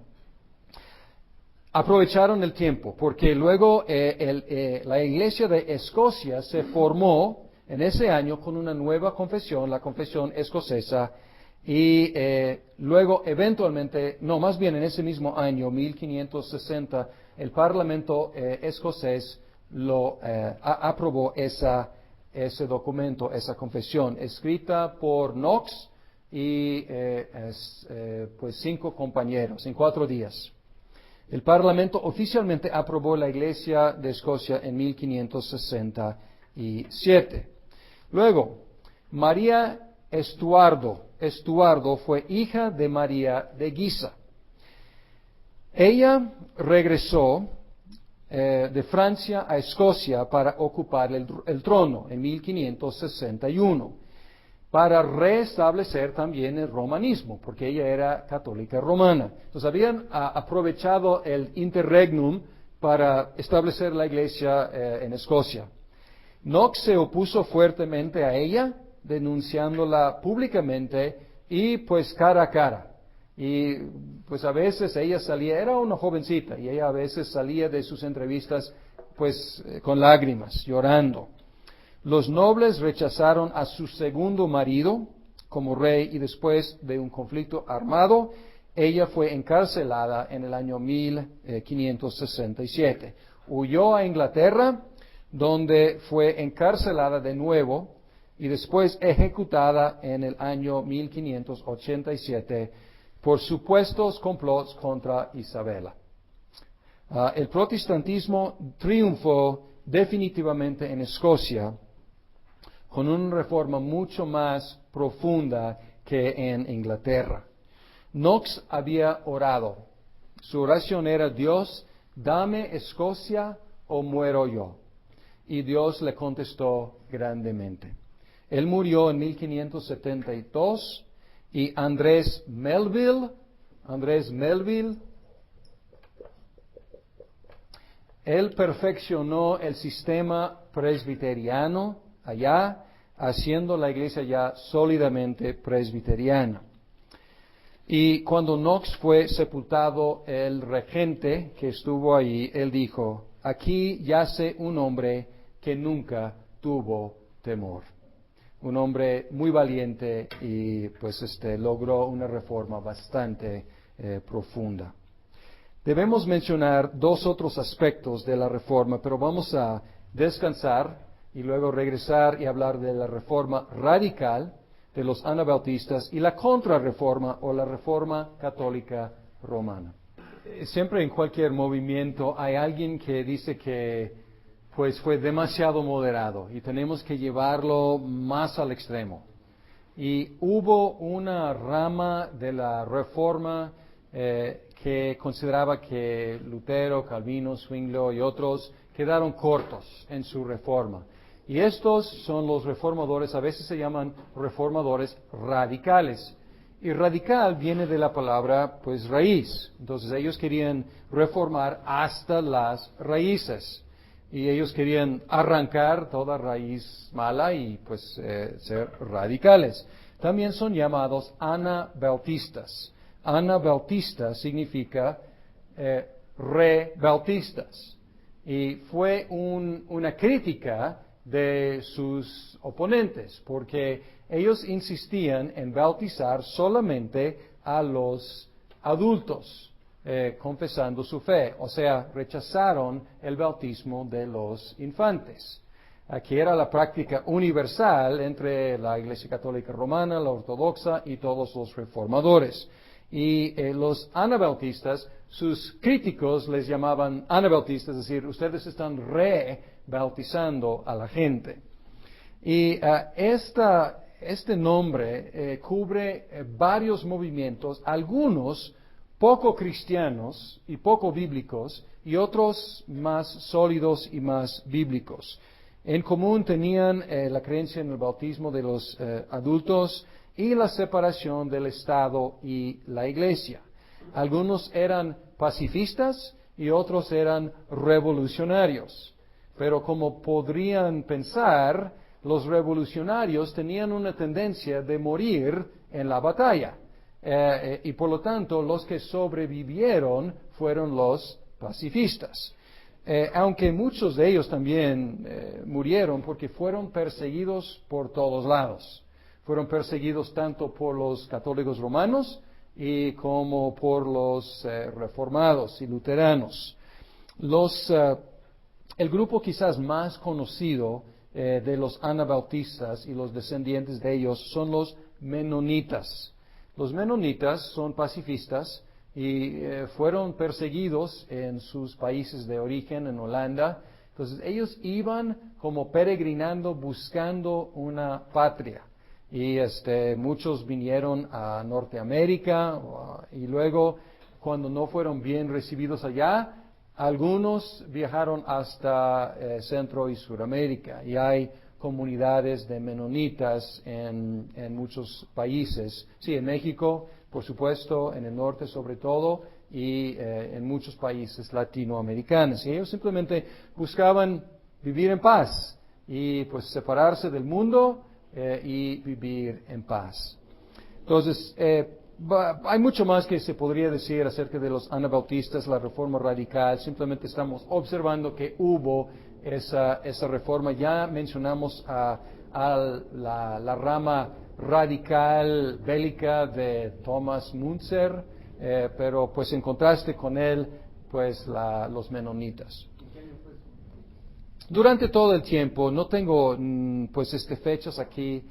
Aprovecharon el tiempo, porque luego la iglesia de Escocia se formó en ese año con una nueva confesión, la confesión escocesa, y luego eventualmente, no, más bien en ese mismo año, 1560, el Parlamento escocés aprobó ese documento, esa confesión, escrita por Knox y pues 5 compañeros en 4 días. El Parlamento oficialmente aprobó la Iglesia de Escocia en 1567. Luego, María Estuardo fue hija de María de Guisa. Ella regresó de Francia a Escocia para ocupar el trono en 1561, para restablecer también el romanismo, porque ella era católica romana. Entonces habían aprovechado el interregnum para establecer la iglesia en Escocia. Knox se opuso fuertemente a ella, denunciándola públicamente y pues cara a cara. Y pues a veces ella salía, era una jovencita, y ella a veces salía de sus entrevistas pues con lágrimas, llorando. Los nobles rechazaron a su segundo marido como rey y después de un conflicto armado, ella fue encarcelada en el año 1567. Huyó a Inglaterra, donde fue encarcelada de nuevo y después ejecutada en el año 1587 por supuestos complots contra Isabela. El protestantismo triunfó definitivamente en Escocia con una reforma mucho más profunda que en Inglaterra. Knox había orado. Su oración era: Dios, dame Escocia o muero yo. Y Dios le contestó grandemente. Él murió en 1572 y Andrés Melville, él perfeccionó el sistema presbiteriano allá, haciendo la iglesia ya sólidamente presbiteriana. Y cuando Knox fue sepultado, el regente que estuvo allí, él dijo: aquí yace un hombre que nunca tuvo temor. Un hombre muy valiente y pues logró una reforma bastante profunda. Debemos mencionar 2 otros aspectos de la reforma, pero vamos a descansar y luego regresar y hablar de la reforma radical de los anabautistas y la contrarreforma o la reforma católica romana. Siempre en cualquier movimiento hay alguien que dice que pues fue demasiado moderado y tenemos que llevarlo más al extremo. Y hubo una rama de la reforma que consideraba que Lutero, Calvino, Zwinglio y otros quedaron cortos en su reforma. Y estos son los reformadores, a veces se llaman reformadores radicales. Y radical viene de la palabra, pues, raíz. Entonces ellos querían reformar hasta las raíces. Y ellos querían arrancar toda raíz mala y, pues, ser radicales. También son llamados anabautistas. Anabautista significa rebautistas. Y fue una crítica de sus oponentes, porque ellos insistían en bautizar solamente a los adultos, confesando su fe, o sea, rechazaron el bautismo de los infantes. Aquí era la práctica universal entre la Iglesia Católica Romana, la Ortodoxa y todos los reformadores. Y los anabautistas, sus críticos les llamaban anabautistas, es decir, ustedes están rebautizando a la gente. Y este nombre cubre varios movimientos, algunos poco cristianos y poco bíblicos, y otros más sólidos y más bíblicos. En común tenían la creencia en el bautismo de los adultos y la separación del Estado y la Iglesia. Algunos eran pacifistas y otros eran revolucionarios. Pero como podrían pensar, los revolucionarios tenían una tendencia de morir en la batalla. Y por lo tanto, los que sobrevivieron fueron los pacifistas. Aunque muchos de ellos también murieron porque fueron perseguidos por todos lados. Fueron perseguidos tanto por los católicos romanos y como por los reformados y luteranos. Los El grupo quizás más conocido de los anabautistas y los descendientes de ellos son los menonitas. Los menonitas son pacifistas y fueron perseguidos en sus países de origen, en Holanda. Entonces ellos iban como peregrinando buscando una patria. Y muchos vinieron a Norteamérica y luego, cuando no fueron bien recibidos allá, algunos viajaron hasta Centro y Suramérica. Y hay comunidades de menonitas en muchos países. Sí, en México, por supuesto, en el norte sobre todo, y en muchos países latinoamericanos. Y ellos simplemente buscaban vivir en paz y pues separarse del mundo y vivir en paz. Entonces, hay mucho más que se podría decir acerca de los anabautistas, la reforma radical. Simplemente estamos observando que hubo esa reforma. Ya mencionamos a la rama radical bélica de Thomas Müntzer, pero pues en contraste con él, pues los menonitas. Durante todo el tiempo, no tengo pues fechas aquí,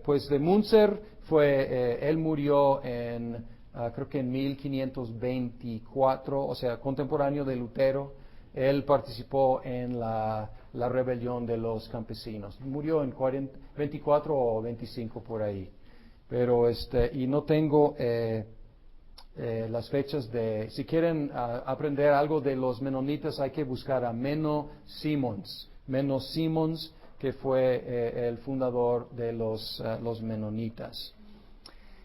pues de Müntzer él murió creo que en 1524, o sea, contemporáneo de Lutero. Él participó en la rebelión de los campesinos. Murió en 24 o 25 por ahí. Pero y no tengo las fechas si quieren aprender algo de los menonitas, hay que buscar a Menno Simons, que fue el fundador de los menonitas.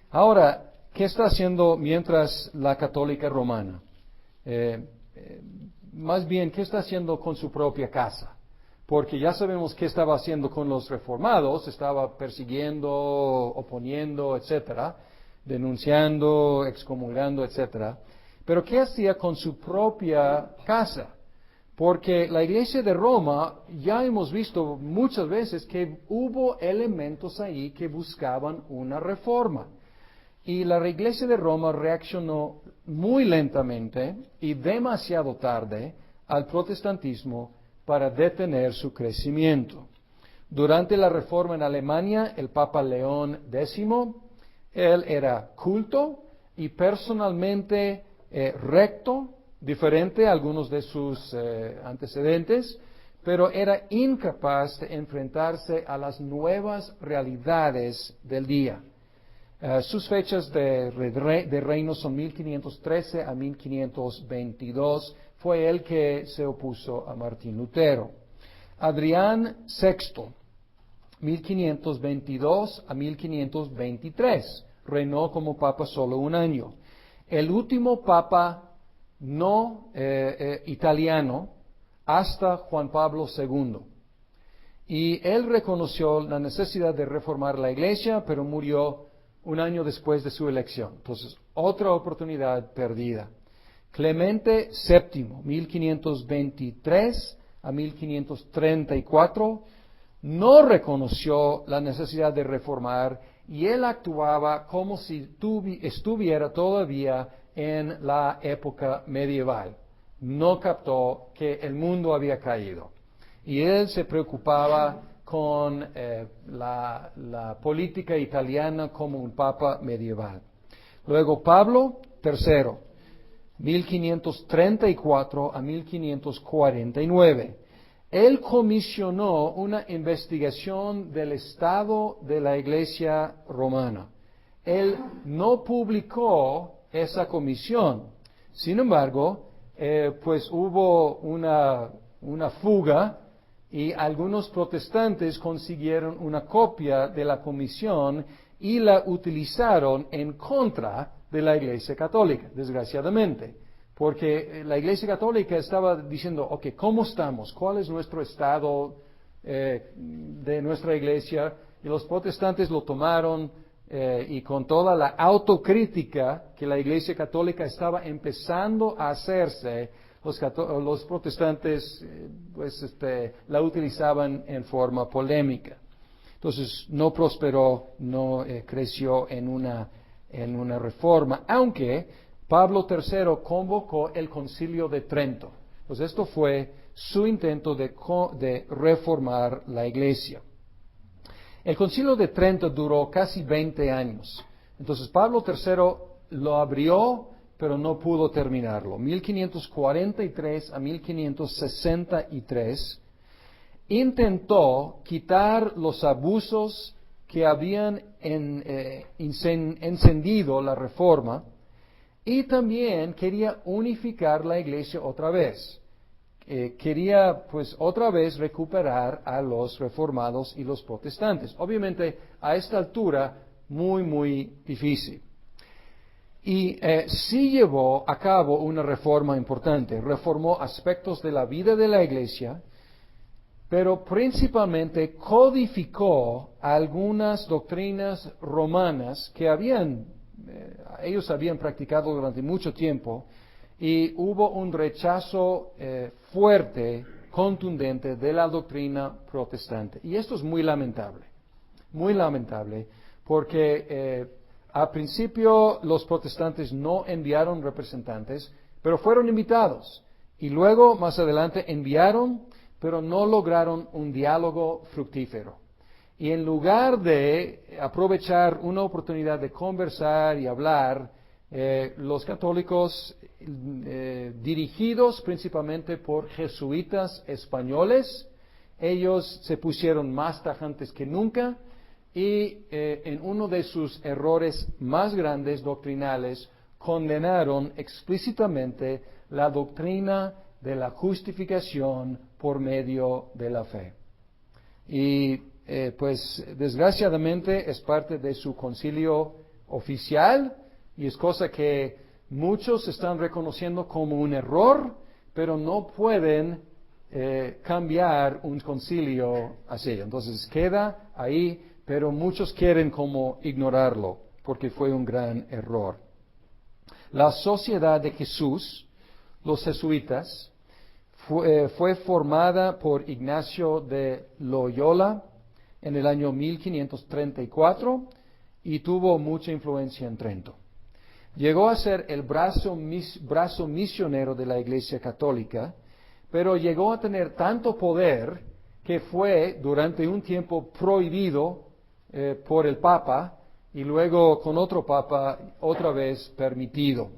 Ahora, ¿qué está haciendo mientras la católica romana? Más bien, ¿qué está haciendo con su propia casa? Porque ya sabemos qué estaba haciendo con los reformados, estaba persiguiendo, oponiendo, etcétera, denunciando, excomulgando, etcétera. Pero ¿qué hacía con su propia casa? Porque la iglesia de Roma, ya hemos visto muchas veces que hubo elementos ahí que buscaban una reforma. Y la iglesia de Roma reaccionó muy lentamente y demasiado tarde al protestantismo para detener su crecimiento. Durante la reforma en Alemania, el Papa León X, él era culto y personalmente recto, diferente a algunos de sus antecedentes, pero era incapaz de enfrentarse a las nuevas realidades del día. Sus fechas de reino son 1513 a 1522. Fue él que se opuso a Martín Lutero. Adrián VI, 1522 a 1523. Reinó como papa solo un año. El último papa no italiano hasta Juan Pablo II. Y él reconoció la necesidad de reformar la iglesia, pero murió un año después de su elección. Entonces, otra oportunidad perdida. Clemente VII, 1523 a 1534, no reconoció la necesidad de reformar y él actuaba como si estuviera todavía en la época medieval. No captó que el mundo había caído. Y él se preocupaba con la política italiana como un papa medieval. Luego Pablo III, 1534 a 1549. Él comisionó una investigación del estado de la Iglesia romana. Él no publicó esa comisión. Sin embargo, pues hubo una fuga y algunos protestantes consiguieron una copia de la comisión y la utilizaron en contra de la Iglesia Católica, desgraciadamente. Porque la Iglesia Católica estaba diciendo, ok, ¿cómo estamos? ¿Cuál es nuestro estado de nuestra Iglesia? Y los protestantes lo tomaron y con toda la autocrítica que la Iglesia Católica estaba empezando a hacerse, los protestantes la utilizaban en forma polémica. Entonces no prosperó, no creció en una reforma, aunque Pablo III convocó el Concilio de Trento. Pues esto fue su intento de reformar la iglesia. El Concilio de Trento duró casi 20 años. Entonces Pablo III lo abrió, pero no pudo terminarlo. 1543 a 1563 intentó quitar los abusos que habían encendido la reforma y también quería unificar la iglesia otra vez. Quería pues otra vez recuperar a los reformados y los protestantes. Obviamente a esta altura muy difícil. Y sí llevó a cabo una reforma importante. Reformó aspectos de la vida de la iglesia, pero principalmente codificó algunas doctrinas romanas que ellos habían practicado durante mucho tiempo, y hubo un rechazo fuerte, contundente de la doctrina protestante. Y esto es muy lamentable, porque al principio los protestantes no enviaron representantes, pero fueron invitados. Y luego, más adelante, enviaron, pero no lograron un diálogo fructífero. Y en lugar de aprovechar una oportunidad de conversar y hablar, los católicos, dirigidos principalmente por jesuitas españoles, ellos se pusieron más tajantes que nunca y en uno de sus errores más grandes doctrinales condenaron explícitamente la doctrina de la justificación por medio de la fe. Y pues desgraciadamente es parte de su concilio oficial y es cosa que muchos están reconociendo como un error, pero no pueden cambiar un concilio así. Entonces queda ahí, pero muchos quieren como ignorarlo porque fue un gran error. La Sociedad de Jesús, los jesuitas, fue formada por Ignacio de Loyola en el año 1534 y tuvo mucha influencia en Trento. Llegó a ser el brazo misionero de la Iglesia Católica, pero llegó a tener tanto poder que fue durante un tiempo prohibido por el Papa y luego con otro Papa otra vez permitido.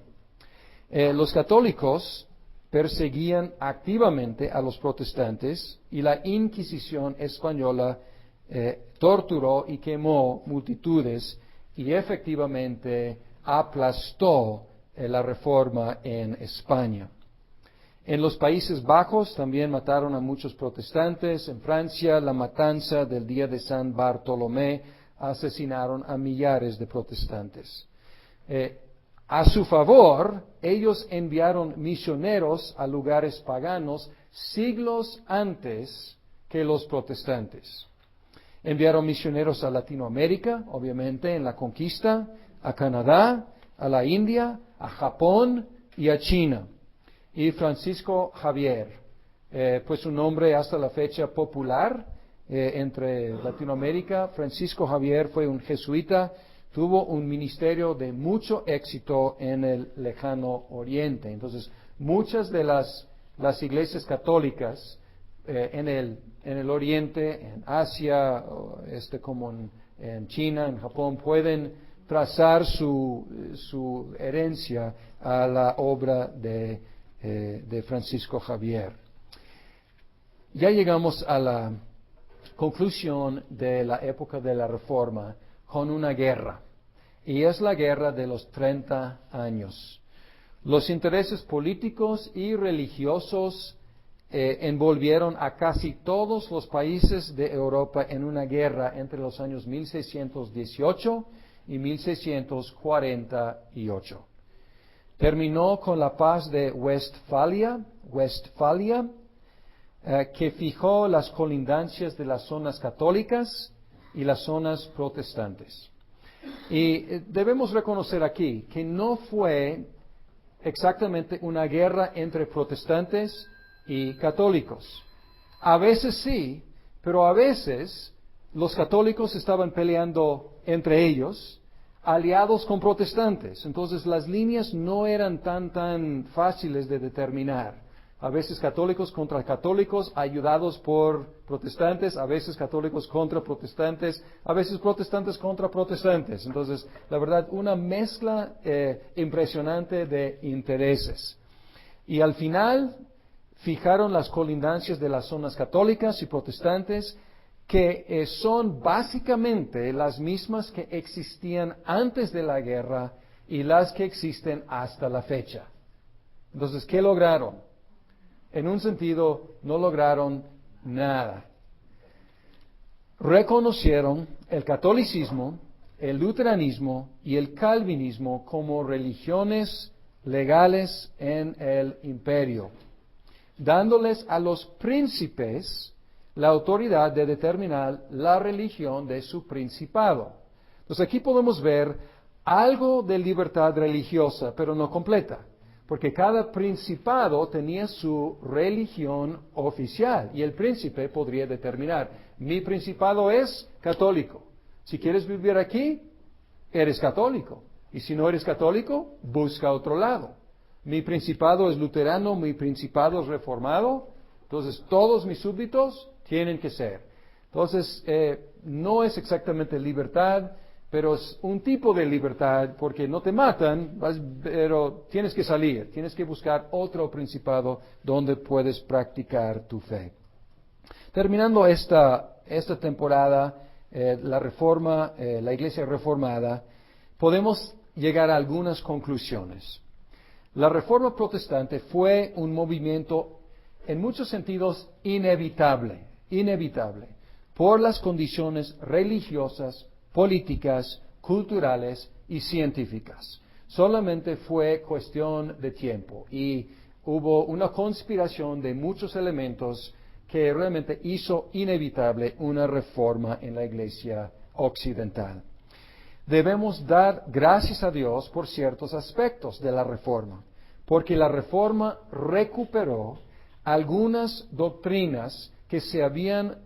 Los católicos perseguían activamente a los protestantes y la Inquisición española torturó y quemó multitudes y efectivamente aplastó la reforma en España. En los Países Bajos también mataron a muchos protestantes. En Francia, la matanza del día de San Bartolomé asesinaron a millares de protestantes. A su favor, ellos enviaron misioneros a lugares paganos siglos antes que los protestantes. Enviaron misioneros a Latinoamérica, obviamente, en la conquista, a Canadá, a la India, a Japón y a China. Y Francisco Javier, pues un nombre hasta la fecha popular entre Latinoamérica. Francisco Javier fue un jesuita, tuvo un ministerio de mucho éxito en el lejano oriente. Entonces, muchas de las iglesias católicas en el oriente, en Asia, como en China, en Japón, pueden trazar su herencia a la obra de Francisco Javier. Ya llegamos a la conclusión de la época de la Reforma con una guerra, y es la guerra de los 30 años. Los intereses políticos y religiosos envolvieron a casi todos los países de Europa en una guerra entre los años 1618 y 1648. Terminó con la paz de Westfalia, que fijó las colindancias de las zonas católicas y las zonas protestantes. Y debemos reconocer aquí que no fue exactamente una guerra entre protestantes y católicos. A veces sí, pero a veces los católicos estaban peleando entre ellos, aliados con protestantes. Entonces las líneas no eran tan fáciles de determinar. a veces católicos contra católicos, ayudados por protestantes, a veces católicos contra protestantes, a veces protestantes contra protestantes. Entonces, la verdad, una mezcla impresionante de intereses. Y al final, fijaron las colindancias de las zonas católicas y protestantes, que son básicamente las mismas que existían antes de la guerra y las que existen hasta la fecha. Entonces, ¿qué lograron? En un sentido, no lograron nada. Reconocieron el catolicismo, el luteranismo y el calvinismo como religiones legales en el imperio, dándoles a los príncipes la autoridad de determinar la religión de su principado. Entonces aquí podemos ver algo de libertad religiosa, pero no completa, porque cada principado tenía su religión oficial y el príncipe podría determinar, mi principado es católico. Si quieres vivir aquí, eres católico. Y si no eres católico, busca otro lado. Mi principado es luterano, mi principado es reformado, entonces todos mis súbditos tienen que ser. Entonces, no es exactamente libertad, pero es un tipo de libertad porque no te matan, pero tienes que salir, tienes que buscar otro principado donde puedes practicar tu fe. Terminando esta temporada, la reforma, la iglesia reformada, podemos llegar a algunas conclusiones. La reforma protestante fue un movimiento en muchos sentidos inevitable, por las condiciones religiosas, políticas, culturales y científicas. Solamente fue cuestión de tiempo y hubo una conspiración de muchos elementos que realmente hizo inevitable una reforma en la iglesia occidental. Debemos dar gracias a Dios por ciertos aspectos de la reforma, porque la reforma recuperó algunas doctrinas que se habían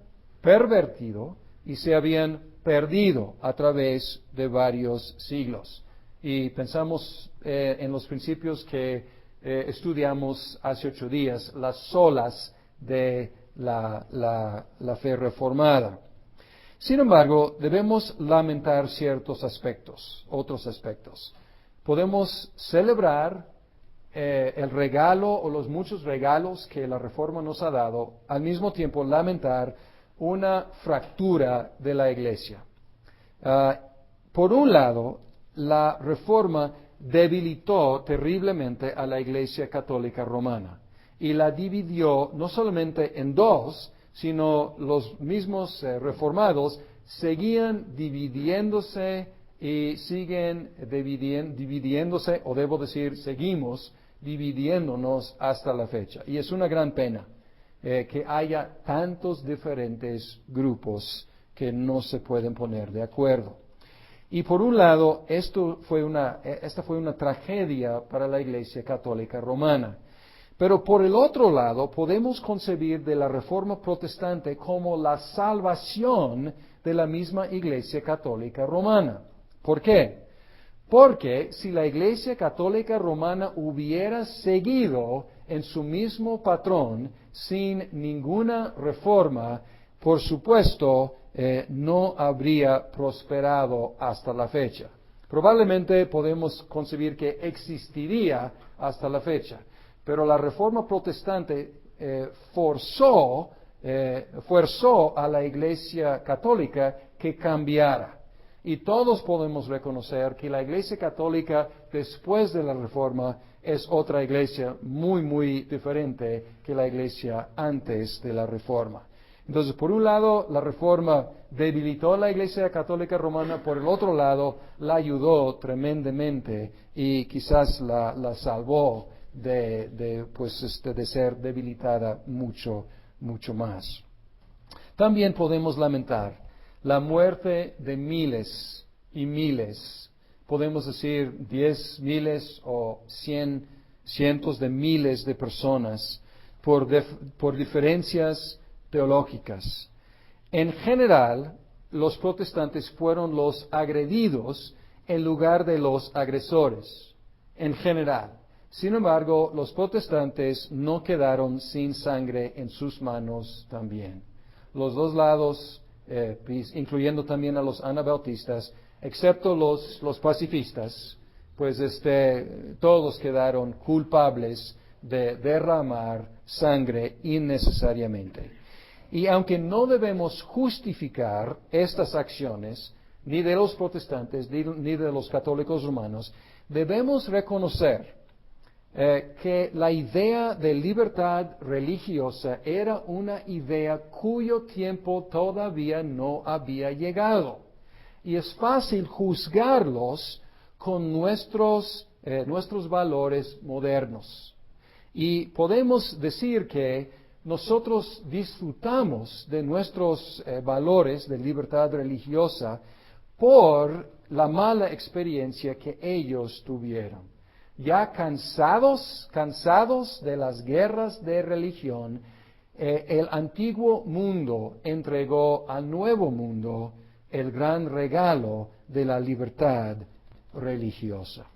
pervertido y se habían perdido a través de varios siglos. Y pensamos en los principios que estudiamos hace 8 días, las solas de la fe reformada. Sin embargo, debemos lamentar ciertos aspectos, otros aspectos. Podemos celebrar el regalo o los muchos regalos que la reforma nos ha dado, al mismo tiempo lamentar una fractura de la iglesia. Por un lado, la reforma debilitó terriblemente a la iglesia católica romana y la dividió no solamente en dos, sino los mismos reformados seguían dividiéndose y siguen dividiéndose, o debo decir, seguimos dividiéndonos hasta la fecha. Y es una gran pena que haya tantos diferentes grupos que no se pueden poner de acuerdo. Y por un lado, esta fue una tragedia para la Iglesia Católica Romana. Pero por el otro lado, podemos concebir de la Reforma Protestante como la salvación de la misma Iglesia Católica Romana. ¿Por qué? Porque si la Iglesia Católica Romana hubiera seguido en su mismo patrón sin ninguna reforma, por supuesto, no habría prosperado hasta la fecha. Probablemente podemos concebir que existiría hasta la fecha, pero la Reforma Protestante forzó a la Iglesia Católica que cambiara. Y todos podemos reconocer que la Iglesia Católica después de la Reforma es otra iglesia muy, muy diferente que la iglesia antes de la Reforma. Entonces, por un lado, la Reforma debilitó a la Iglesia Católica Romana, por el otro lado, la ayudó tremendamente y quizás la salvó de ser debilitada mucho, mucho más. También podemos lamentar la muerte de miles y miles, podemos decir 10 miles o cientos de miles de personas por diferencias teológicas. En general, los protestantes fueron los agredidos en lugar de los agresores, en general. Sin embargo, los protestantes no quedaron sin sangre en sus manos también. Los dos lados, incluyendo también a los anabautistas, excepto los pacifistas, pues todos quedaron culpables de derramar sangre innecesariamente. Y aunque no debemos justificar estas acciones, ni de los protestantes, ni de los católicos romanos, debemos reconocer que la idea de libertad religiosa era una idea cuyo tiempo todavía no había llegado. Y es fácil juzgarlos con nuestros valores modernos. Y podemos decir que nosotros disfrutamos de nuestros valores de libertad religiosa por la mala experiencia que ellos tuvieron. Ya cansados de las guerras de religión, el antiguo mundo entregó al nuevo mundo el gran regalo de la libertad religiosa.